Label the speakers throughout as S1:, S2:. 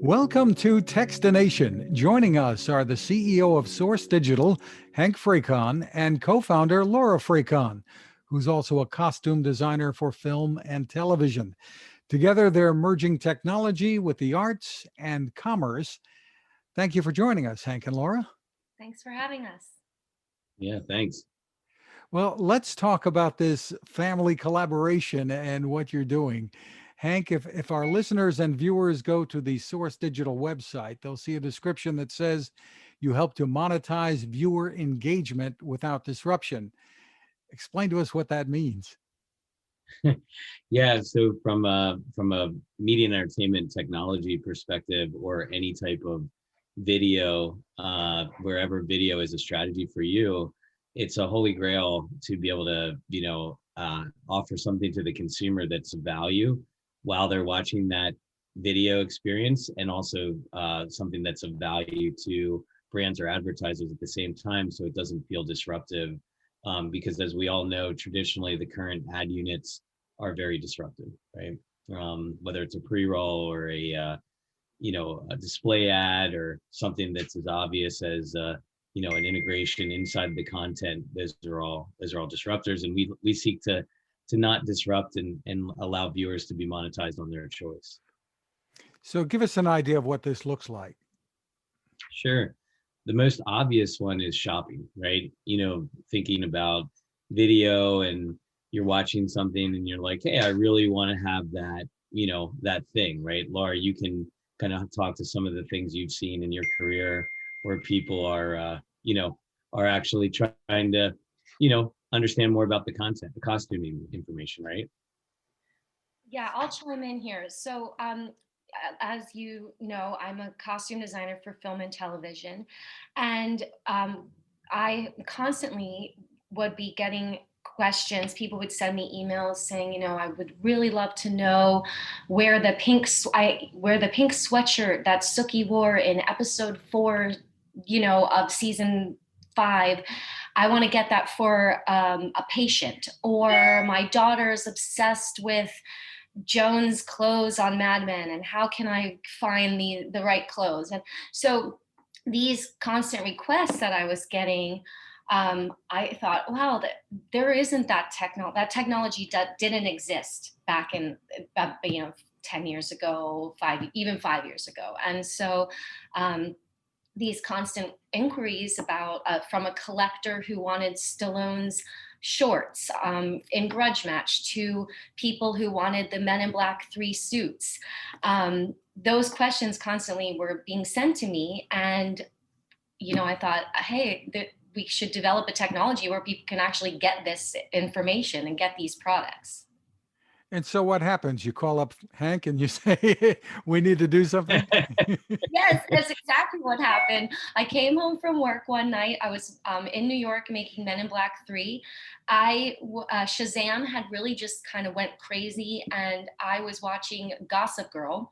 S1: Welcome to Techstination. Joining us are the CEO of Source Digital, Hank Frecon, and co-founder Laura Frecon, who's also a costume designer for film and television. Together, they're merging technology with the arts and commerce. Thank you for joining us, Hank and Laura.
S2: Thanks for having us.
S3: Yeah, thanks.
S1: Well, let's talk about this family collaboration and what you're doing. Hank, if our listeners and viewers go to the Source Digital website, they'll see a description that says you help to monetize viewer engagement without disruption. Explain to us what that means.
S3: Yeah, so from a media and entertainment technology perspective, or any type of video, wherever video is a strategy for you, it's a holy grail to be able to, offer something to the consumer that's of value while they're watching that video experience, and also something that's of value to brands or advertisers at the same time, so it doesn't feel disruptive. Because as we all know, traditionally the current ad units are very disruptive, right? Whether it's a pre-roll or a display ad, or something that's as obvious as an integration inside the content. Those are all disruptors, and we seek to not disrupt and allow viewers to be monetized on their choice.
S1: So give us an idea of what this looks like.
S3: Sure. The most obvious one is shopping, right? Thinking about video, and you're watching something and you're like, hey, I really want to have that, that thing, right? Laura, you can kind of talk to some of the things you've seen in your career where people are actually trying to, understand more about the content, the costuming information, right?
S2: Yeah, I'll chime in here. So, as you know, I'm a costume designer for film and television, and I constantly would be getting questions. People would send me emails saying, I would really love to know where the pink sweatshirt that Sookie wore in episode 4, of season 5. I want to get that for a patient, or my daughter's obsessed with Joan's clothes on Mad Men, and how can I find the right clothes? And so these constant requests that I was getting, I thought, wow, there isn't that technology that didn't exist back in 10 years ago, 5 years ago. And so these constant inquiries about from a collector who wanted Stallone's shorts in Grudge Match, to people who wanted the Men in Black 3 suits. Those questions constantly were being sent to me, and I thought, hey, we should develop a technology where people can actually get this information and get these products.
S1: And so what happens? You call up Hank and you say, we need to do something?
S2: Yes, that's exactly what happened. I came home from work one night. I was in New York making Men in Black 3. Shazam had really just kind of went crazy, and I was watching Gossip Girl,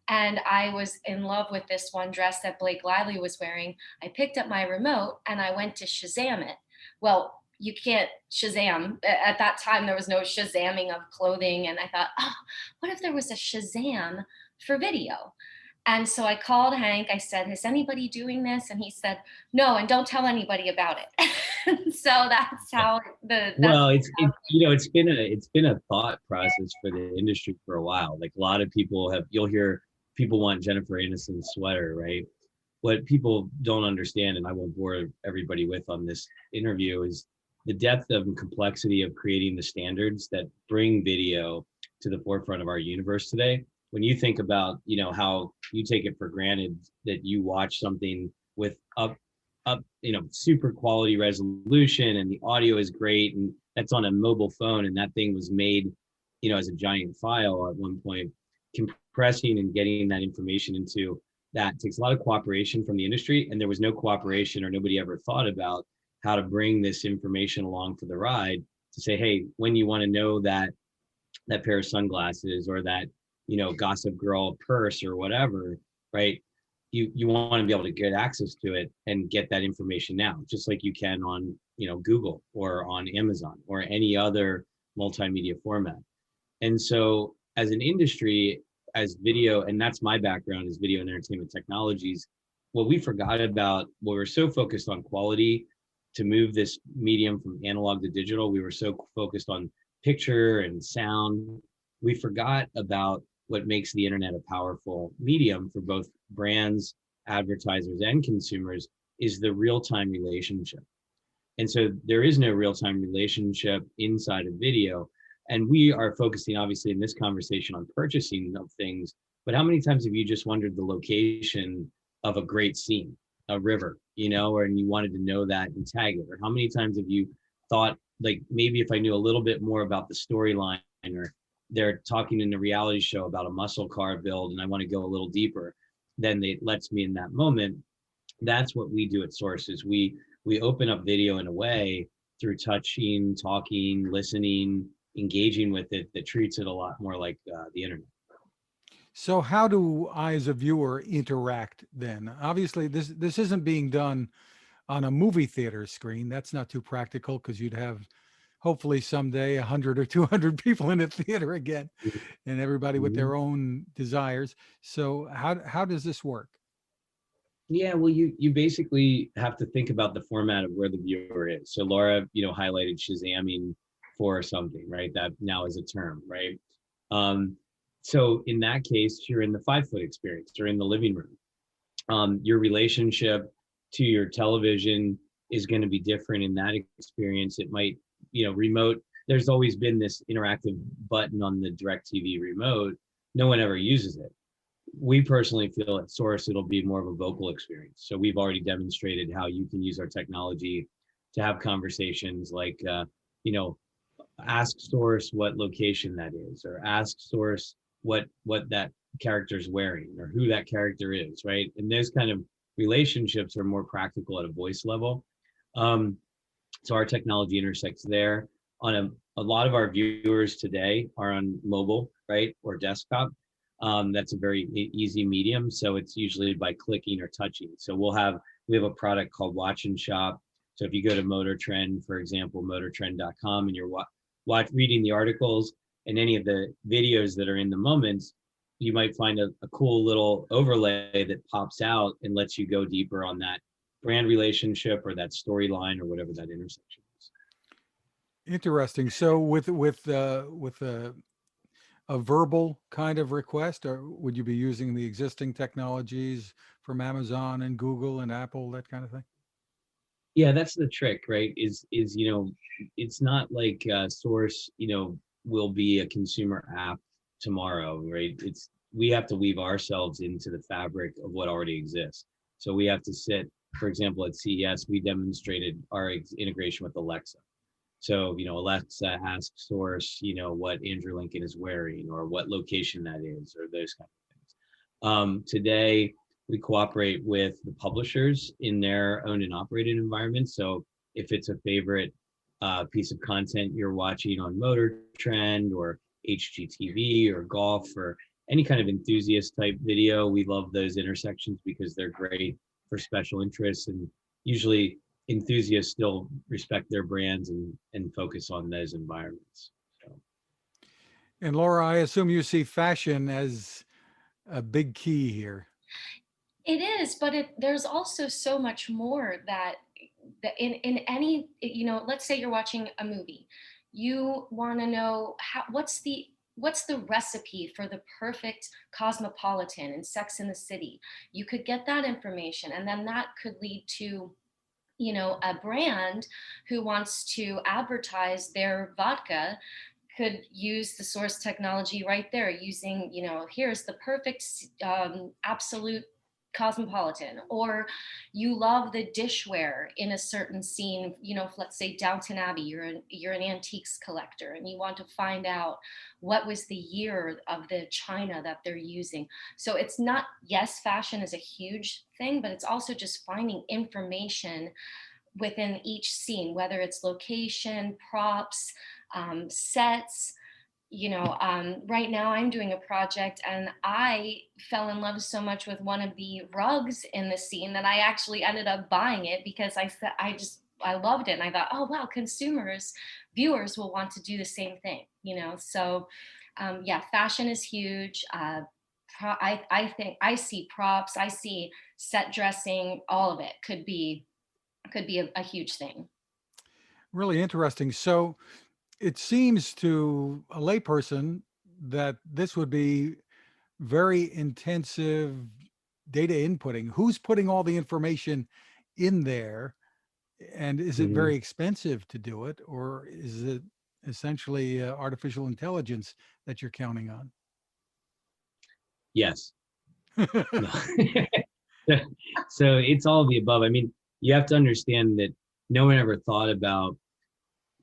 S2: and I was in love with this one dress that Blake Lively was wearing. I picked up my remote and I went to Shazam it. Well, you can't Shazam. At that time, there was no Shazamming of clothing. And I thought, what if there was a Shazam for video? And so I called Hank. I said, is anybody doing this? And he said, no, and don't tell anybody about it. So that's how
S3: it's been a thought process for the industry for a while. Like, a lot of people you'll hear people want Jennifer Aniston's sweater, right? What people don't understand, and I won't bore everybody with on this interview, is the depth of and complexity of creating the standards that bring video to the forefront of our universe today. When you think about, how you take it for granted that you watch something with up, super quality resolution, and the audio is great, and that's on a mobile phone, and that thing was made, as a giant file at one point. Compressing and getting that information into that takes a lot of cooperation from the industry, and there was no cooperation, or nobody ever thought about how to bring this information along for the ride, to say, hey, when you want to know that pair of sunglasses, or that Gossip Girl purse, or whatever, right? You want to be able to get access to it and get that information now, just like you can on Google or on Amazon or any other multimedia format. And so as an industry, as video, and that's my background is video and entertainment technologies, what we forgot about, what we're so focused on quality to move this medium from analog to digital, we were so focused on picture and sound, we forgot about what makes the internet a powerful medium for both brands, advertisers, and consumers is the real-time relationship. And so there is no real-time relationship inside of video. And we are focusing obviously in this conversation on purchasing of things, but how many times have you just wondered the location of a great scene, a river, or and you wanted to know that and tag it? Or how many times have you thought, like, maybe if I knew a little bit more about the storyline, or they're talking in a reality show about a muscle car build and I want to go a little deeper, then it lets me in that moment. That's what we do at Source is we open up video in a way through touching, talking, listening, engaging with it that treats it a lot more like the internet.
S1: So how do I, as a viewer, interact then? Obviously, this isn't being done on a movie theater screen. That's not too practical because you'd have hopefully someday 100 or 200 people in a theater again, and everybody with
S3: Mhm.
S1: their own desires. So how does this work?
S3: Yeah, well, you basically have to think about the format of where the viewer is. So Laura, highlighted Shazamming for something, right? That now is a term, right? Um, so in that case, you're in the 5-foot experience, you're in the living room. Your relationship to your television is going to be different in that experience. It might, remote. There's always been this interactive button on the DirecTV remote. No one ever uses it. We personally feel at Source it'll be more of a vocal experience. So we've already demonstrated how you can use our technology to have conversations like, you know, ask Source what location that is, or ask Source what that character's wearing, or who that character is, right? And those kind of relationships are more practical at a voice level. Um, so our technology intersects there. On a lot of our viewers today are on mobile, right, or desktop. That's a very easy medium. So it's usually by clicking or touching. So we have a product called Watch and Shop. So if you go to Motor Trend, for example, motortrend.com, and you're reading the articles and any of the videos that are in the moments, you might find a cool little overlay that pops out and lets you go deeper on that brand relationship or that storyline or whatever that intersection is.
S1: Interesting. So with a verbal kind of request, or would you be using the existing technologies from Amazon and Google and Apple, that kind of thing?
S3: Yeah, that's the trick, right? Is it's not like Source, will be a consumer app tomorrow, right? It's we have to weave ourselves into the fabric of what already exists. So we have to sit, for example, at CES, we demonstrated our integration with Alexa. So, Alexa asks Source, what Andrew Lincoln is wearing or what location that is, or those kind of things. Today, we cooperate with the publishers in their owned and operated environments. So if it's a favorite piece of content you're watching on Motor Trend or HGTV or golf or any kind of enthusiast type video, we love those intersections because they're great for special interests, and usually enthusiasts still respect their brands and focus on those environments. So.
S1: And Laura, I assume you see fashion as a big key here.
S2: It is, but there's also so much more that in any, let's say you're watching a movie, you want to know what's the recipe for the perfect cosmopolitan in Sex in the City. You could get that information, and then that could lead to a brand who wants to advertise their vodka could use the Source technology right there, using, here's the perfect absolute cosmopolitan. Or you love the dishware in a certain scene, let's say Downton Abbey, you're an antiques collector and you want to find out what was the year of the china that they're using. So it's not, yes, fashion is a huge thing, but it's also just finding information within each scene, whether it's location, props, sets. Right now I'm doing a project and I fell in love so much with one of the rugs in the scene that I actually ended up buying it because I loved it, and I thought, oh wow, viewers will want to do the same thing. So yeah, fashion is huge. I think I see props, I see set dressing, all of it could be a huge thing.
S1: Really interesting. So it seems to a layperson that this would be very intensive data inputting. Who's putting all the information in there? And is it
S3: Mhm.
S1: very expensive to do it, or is it essentially artificial intelligence that you're counting on?
S3: Yes. No. So it's all of the above. I mean, you have to understand that no one ever thought about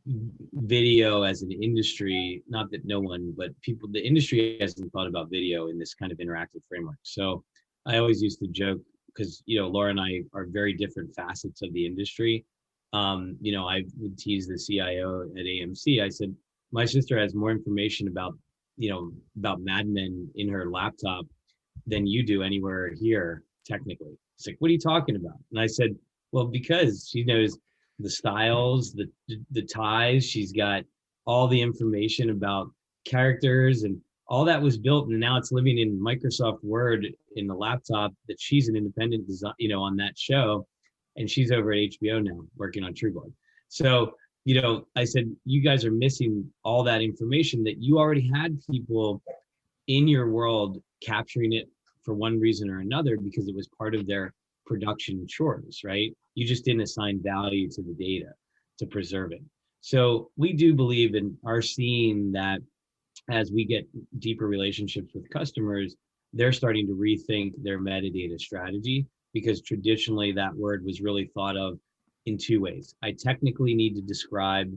S3: video as an industry. Not that no one, but people, the industry hasn't thought about video in this kind of interactive framework. So I always used to joke, because Laura and I are very different facets of the industry. I would tease the CIO at AMC. I said, my sister has more information about Mad Men in her laptop than you do anywhere here, technically. It's like, what are you talking about? And I said, well, because she knows the styles, the ties. She's got all the information about characters, and all that was built, and now it's living in Microsoft Word in the laptop that she's an independent design, on that show, and she's over at HBO now working on True Blood. So, I said, you guys are missing all that information that you already had people in your world capturing it for one reason or another, because it was part of their production chores, right? You just didn't assign value to the data to preserve it. So we do believe and are seeing that as we get deeper relationships with customers, they're starting to rethink their metadata strategy, because traditionally that word was really thought of in two ways. I technically need to describe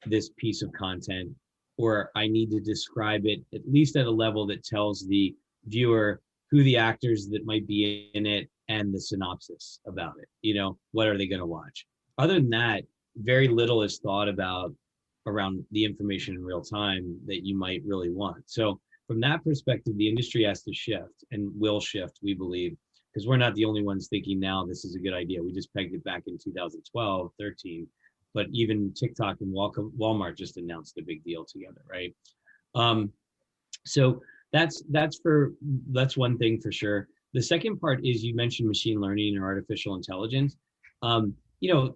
S3: this piece of content, or I need to describe it at least at a level that tells the viewer who the actors that might be in it and the synopsis about it. What are they going to watch? Other than that, very little is thought about around the information in real time that you might really want. So from that perspective, the industry has to shift and will shift, we believe, because we're not the only ones thinking now this is a good idea. We just pegged it back in 2012, 13, but even TikTok and Walmart just announced a big deal together, right? Um, so that's one thing for sure. The second part is, you mentioned machine learning or artificial intelligence.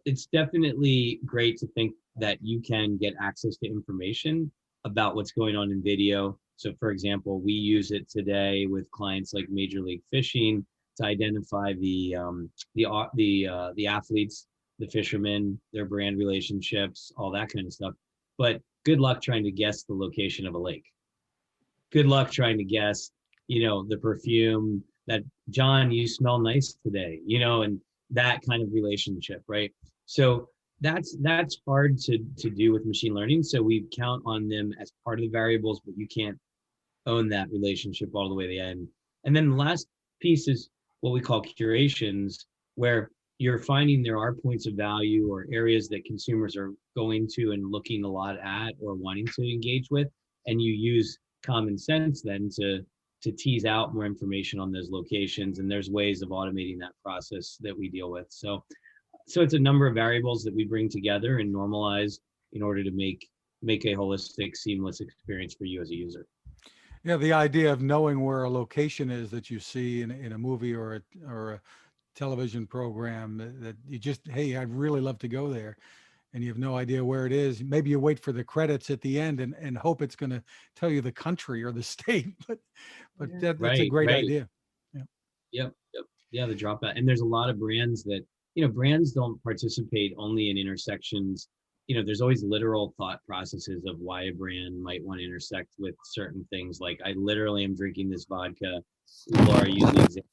S3: It's definitely great to think that you can get access to information about what's going on in video. So, for example, we use it today with clients like Major League Fishing to identify the athletes, the fishermen, their brand relationships, all that kind of stuff. But good luck trying to guess the location of a lake. Good luck trying to guess, the perfume that, John, you smell nice today, and that kind of relationship, right? So that's hard to do with machine learning. So we count on them as part of the variables, but you can't own that relationship all the way to the end. And then the last piece is what we call curations, where you're finding there are points of value or areas that consumers are going to and looking a lot at or wanting to engage with, and you use common sense then to tease out more information on those locations. And there's ways of automating that process that we deal with. So it's a number of variables that we bring together and normalize in order to make a holistic, seamless experience for you as a user.
S1: Yeah, the idea of knowing where a location is that you see in a movie or a television program that you just, hey, I'd really love to go there, and you have no idea where it is. Maybe you wait for the credits at the end and hope it's going to tell you the country or the state, but that's a
S3: Right,
S1: great
S3: right.
S1: idea. Yeah.
S3: Yep. Yeah, the dropout. And there's a lot of brands that, brands don't participate only in intersections. There's always literal thought processes of why a brand might want to intersect with certain things. Like, I literally am drinking this vodka. Laura used the example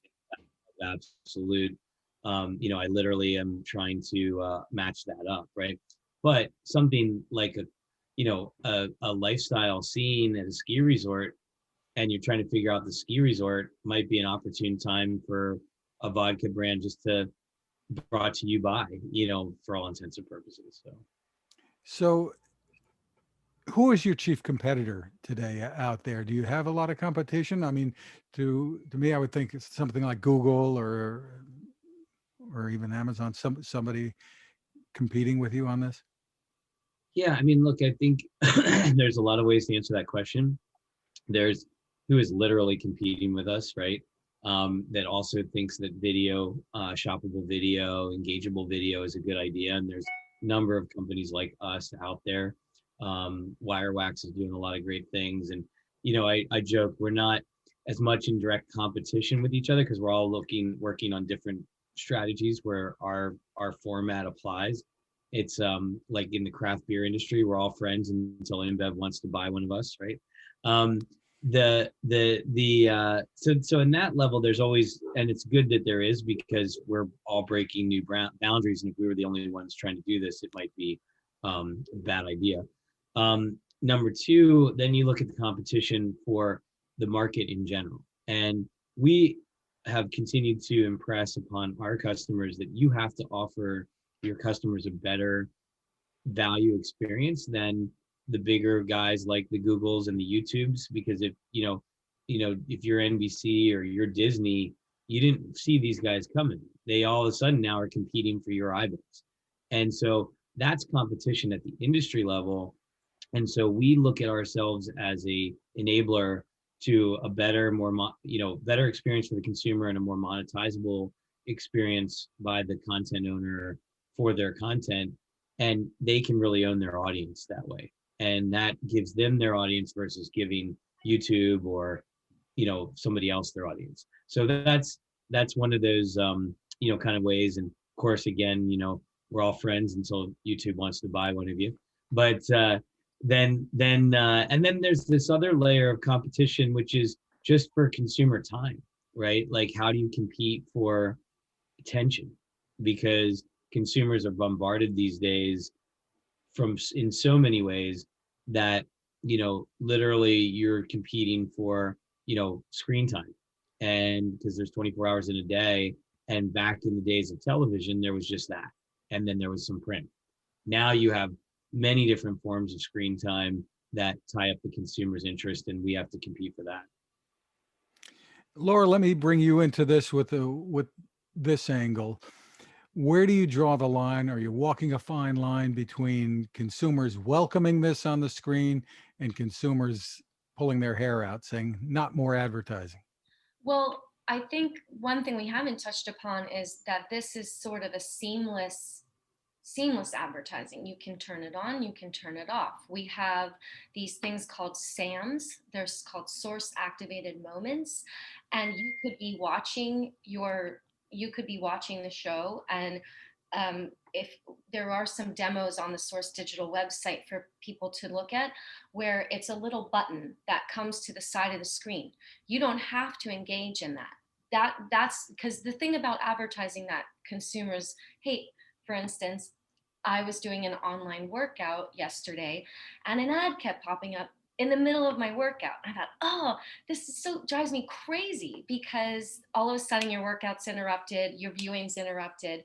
S3: of Absolute. I literally am trying to match that up, right? But something like a lifestyle scene at a ski resort, and you're trying to figure out the ski resort, might be an opportune time for a vodka brand just to brought to you by, for all intents and purposes.
S1: So who is your chief competitor today out there? Do you have a lot of competition? I mean, to me, I would think it's something like Google or even Amazon, somebody competing with you on this.
S3: Yeah, I mean, look, I think there's a lot of ways to answer that question. There's who is literally competing with us, right? That also thinks that video, shoppable video, engageable video is a good idea. And there's a number of companies like us out there. Wirewax is doing a lot of great things. And, I joke, we're not as much in direct competition with each other because we're all working on different strategies where our format applies. It's like in the craft beer industry, we're all friends until InBev wants to buy one of us, right? Um, so in that level, there's always, and it's good that there is, because we're all breaking new boundaries, and if we were the only ones trying to do this, it might be a bad idea. Number two, then you look at the competition for the market in general, and we have continued to impress upon our customers that you have to offer your customers a better value experience than the bigger guys like the Googles and the YouTubes. Because if if you're NBC or you're Disney, you didn't see these guys coming. They all of a sudden now are competing for your eyeballs, and so that's competition at the industry level. And so we look at ourselves as a enabler to a better, more better experience for the consumer, and a more monetizable experience by the content owner for their content. And they can really own their audience that way, and that gives them their audience versus giving YouTube or somebody else their audience. So that's one of those kind of ways. And of course, again, we're all friends until YouTube wants to buy one of you. But and then there's this other layer of competition, which is just for consumer time, right? Like, how do you compete for attention? Because consumers are bombarded these days in so many ways that literally you're competing for screen time. And because there's 24 hours in a day, and back in the days of television there was just that, and then there was some print. Now you have many different forms of screen time that tie up the consumer's interest, and we have to compete for that.
S1: Laura, let me bring you into this with this angle. Where do you draw the line? Are you walking a fine line between consumers welcoming this on the screen and consumers pulling their hair out, saying, not more advertising?
S2: Well, I think one thing we haven't touched upon is that this is sort of a seamless advertising. You can turn it on, you can turn it off. We have these things called SAMs. They're called source activated moments, and you could be watching the show, and if there are some demos on the Source Digital website for people to look at, where it's a little button that comes to the side of the screen. You don't have to engage in that. That's because the thing about advertising that consumers hate, for instance, I was doing an online workout yesterday, and an ad kept popping up in the middle of my workout. I thought, oh, this is drives me crazy, because all of a sudden your workout's interrupted, your viewing's interrupted.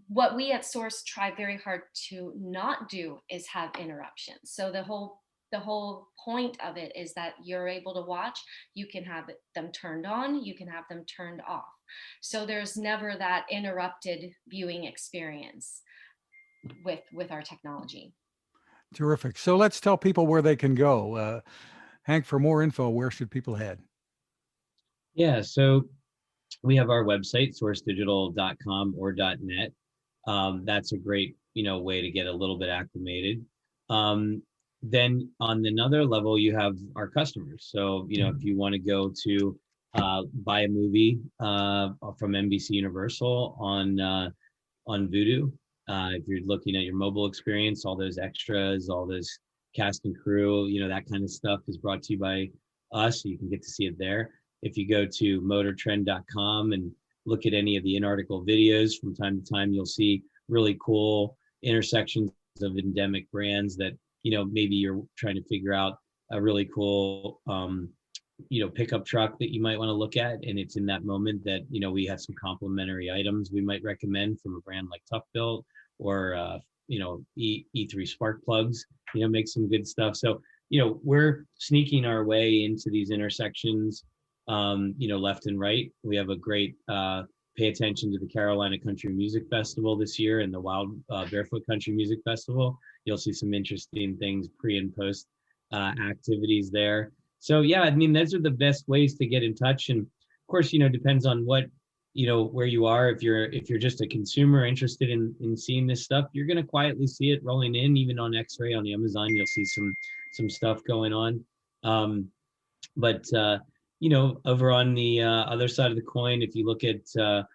S2: What we at Source try very hard to not do is have interruptions. So the whole point of it is that you're able to watch. You can have them turned on, you can have them turned off. So there's never that interrupted viewing experience with our technology.
S1: Terrific. So let's tell people where they can go. Hank, for more info, where should people head?
S3: Yeah, so we have our website, sourcedigital.com or .net. That's a great way to get a little bit acclimated. Then on another level, you have our customers. So if you want to go to buy a movie from NBC Universal on Vudu, if you're looking at your mobile experience, all those extras, all those cast and crew, that kind of stuff is brought to you by us, so you can get to see it there. If you go to motortrend.com and look at any of the in-article videos, from time to time, you'll see really cool intersections of endemic brands that, maybe you're trying to figure out a really cool, pickup truck that you might want to look at. And it's in that moment that, we have some complementary items we might recommend from a brand like Tough Built, or, E3 spark plugs, make some good stuff. So, we're sneaking our way into these intersections, left and right. We have a great pay attention to the Carolina Country Music Festival this year, and the Wild Barefoot Country Music Festival. You'll see some interesting things pre and post activities there. So yeah, I mean, those are the best ways to get in touch. And of course, depends on what, where you are. If you're just a consumer interested in seeing this stuff, you're going to quietly see it rolling in. Even on X-Ray on Amazon, you'll see some stuff going on. But over on the other side of the coin, if you look at the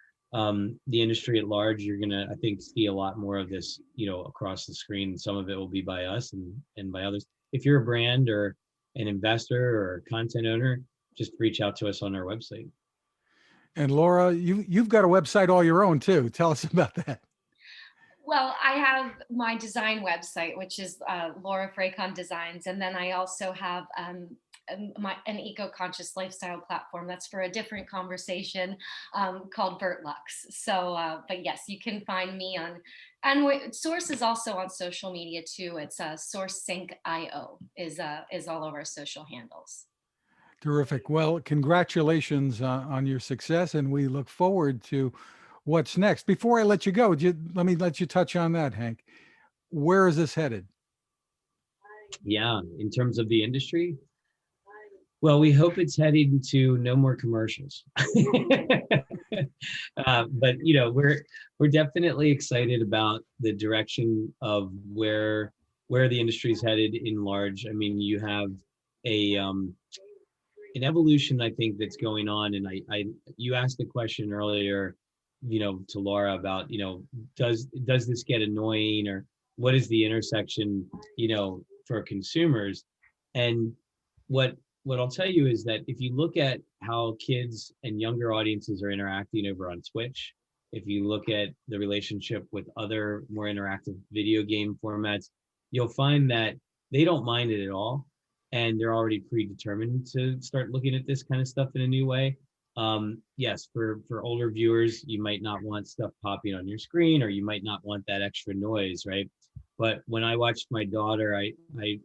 S3: industry at large, you're gonna, I think, see a lot more of this, across the screen. Some of it will be by us and by others. If you're a brand or an investor or a content owner, just reach out to us on our website.
S1: And Laura, you've got a website all your own too. Tell us about that.
S2: Well, I have my design website, which is Laura Frecon Designs, and then I also have an eco-conscious lifestyle platform that's for a different conversation, called Vertlux. So, but yes, you can find me on, and Source is also on social media too. It's SourceSync.io is all of our social handles.
S1: Terrific. Well, congratulations on your success, and we look forward to what's next. Before I let you go, let me let you touch on that, Hank. Where is this headed?
S3: Yeah, in terms of the industry, well, we hope it's heading to no more commercials. But we're definitely excited about the direction of where the industry is headed in large. I mean, you have a an evolution, I think, that's going on. And I you asked the question earlier, to Laura about, does this get annoying, or what is the intersection, for consumers? And what I'll tell you is that if you look at how kids and younger audiences are interacting over on Twitch, if you look at the relationship with other more interactive video game formats, you'll find that they don't mind it at all. And they're already predetermined to start looking at this kind of stuff in a new way. Yes, for older viewers, you might not want stuff popping on your screen, or you might not want that extra noise, right? But when I watched my daughter, I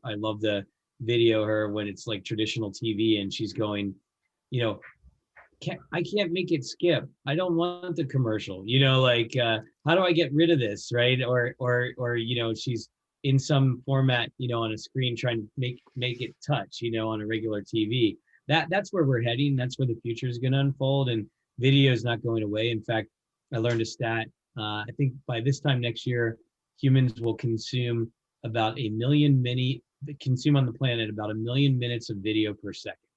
S3: love the video her when it's like traditional TV and she's going, I can't make it skip. I don't want the commercial. How do I get rid of this, right? Or she's in some format, on a screen trying to make it touch, on a regular TV. That's where we're heading. That's where the future is going to unfold, and video is not going away. In fact, I learned a stat. I think by this time next year, humans will consume about consume on the planet about 1 million minutes of video per second.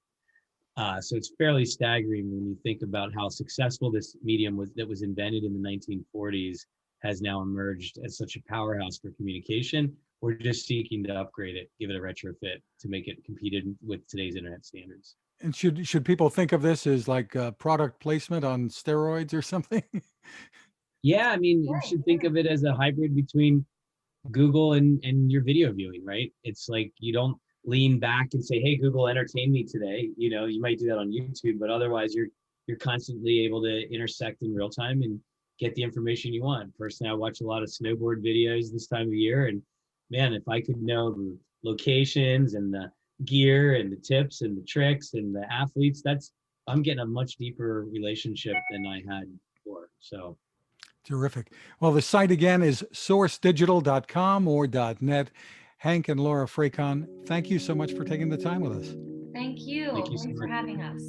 S3: So it's fairly staggering when you think about how successful this medium that was invented in the 1940s has now emerged as such a powerhouse for communication. We're just seeking to upgrade it, give it a retrofit to make it compete with today's internet standards.
S1: And should people think of this as like product placement on steroids or something?
S3: Yeah, I mean, you should think of it as a hybrid between Google and your video viewing, right? It's like you don't lean back and say, "Hey, Google, entertain me today." You might do that on YouTube, but otherwise you're constantly able to intersect in real time and get the information you want. Personally, I watch a lot of snowboard videos this time of year, and man, if I could know the locations and the gear and the tips and the tricks and the athletes, I'm getting a much deeper relationship than I had before. So
S1: Terrific. Well, the site again is sourcedigital.com or .net. Hank and Laura Frecon, thank you so much for taking the time with us.
S2: Thank you.
S3: Thank you so
S2: Thanks for
S3: much.
S2: having us.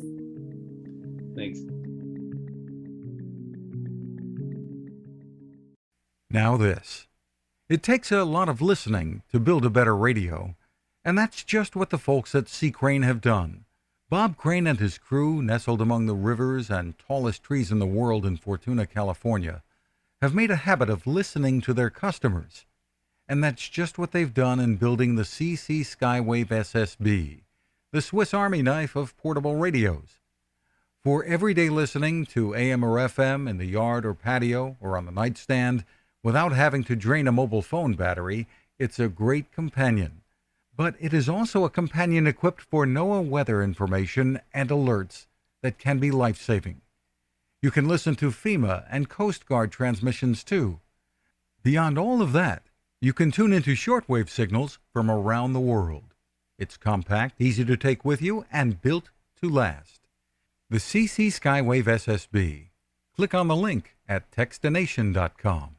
S3: Thanks.
S1: Now this. It takes a lot of listening to build a better radio, and that's just what the folks at C. Crane have done. Bob Crane and his crew, nestled among the rivers and tallest trees in the world in Fortuna, California, have made a habit of listening to their customers. And that's just what they've done in building the CC Skywave SSB, the Swiss Army knife of portable radios. For everyday listening to AM or FM in the yard or patio or on the nightstand, without having to drain a mobile phone battery, it's a great companion. But it is also a companion equipped for NOAA weather information and alerts that can be life-saving. You can listen to FEMA and Coast Guard transmissions too. Beyond all of that, you can tune into shortwave signals from around the world. It's compact, easy to take with you, and built to last. The CC Skywave SSB. Click on the link at Techstination.com.